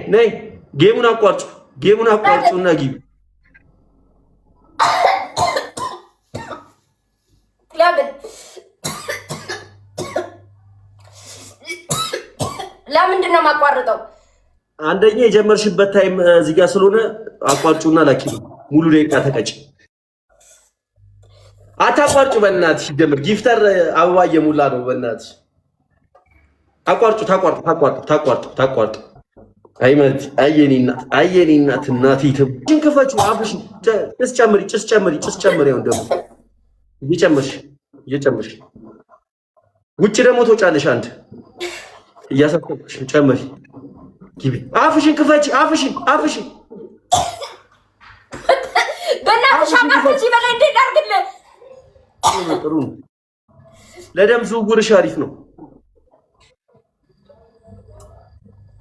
ነይ ጌሙን አቋርጡና ግቢ። ለምንድን ነው የማቋርጠው? አንደኛ የጀመርሽበት ታይም እዚህ ጋር ስለሆነ አቋርጩና ላኪ። ሙሉ ደቂቃ ተቀጭ። አታቋርጩ በእናትሽ። ጀምር ጊፍተር አበባ እየሞላ ነው። በእናትሽ አቋርጩ። ታቋርጡ። አየኔ እናት እናቲቱ ክፈቹ። አብሽ ጭስ ጨምሪ። አሁን ደግሞ እየጨመርሽ ውጭ ደግሞ ትወጫለሽ። አንድ እያሰብኩሽ ጨምሪ። ግቢ። አፍሽን ክፈቺ። አፍሽን በእናትሽ አማርጂ በላይ እንዴት አድርግልህ? ጥሩ ነው። ለደም ዝውውርሽ አሪፍ ነው።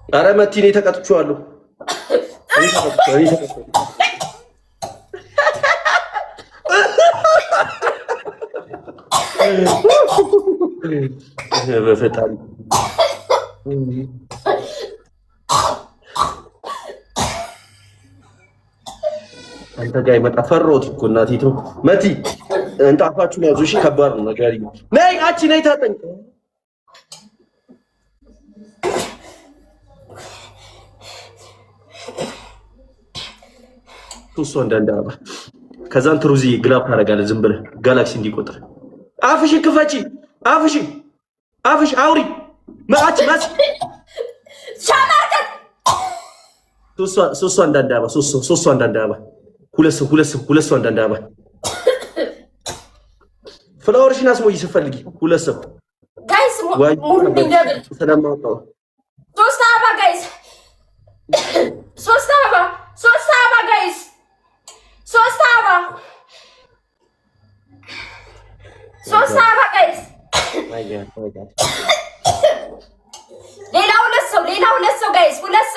ኧረ መቲ እኔ ተቀጥቼዋለሁ። በፈጣሪ አንተ ጋር ይመጣ ፈሮት እኮ እናቲቱ። መቲ እንጣፋችሁን ያዙ። እሺ ከባድ ነው ነገር። ነይ ታጠኝ። ቱሶ እንዳንዳባ ከዛን ትሩዚ ግላብ ታደርጋለህ። ዝም ብለህ ጋላክሲ እንዲቆጥር አፍሽን ክፈቺ። አፍሽ አውሪ ማች ሻማርከት ሶስት አንዳንዳባ ሁለት ሰው አንዳንዳባ ፍላወርሽን አስሞይ ስትፈልጊ ሁለት ሰው ጋይስ ሙሉ እንደብል ስለማውቀው ሶስት አበባ ጋይስ ሶስት አበባ ጋይስ ሶስት አበባ ጋይስ ሌላ ሁለት ሰው ጋይስ ሁለት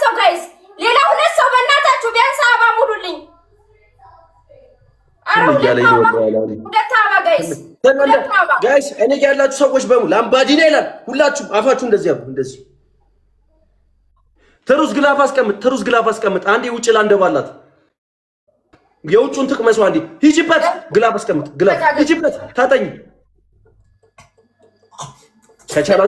ሰው ጋይስ ሌላ ሁለት ሰው በእናታችሁ ቢያንስ አበባ ሙሉልኝ። ሁለት አበባ ጋይስ ጋይስ እኔ ያላችሁ ሰዎች በሙሉ ላምባዲና ይላል። ሁላችሁም አፋችሁ እንደዚህ ያሉ እንደዚህ ትሩዝ ግላፍ አስቀምጥ። አንዴ ውጭ ላንደባላት የውጩን ትቅመሱ። አንዴ ሂጂበት ግላፍ አስቀምጥ። ሂጂበት ታጠኝ ከቻላ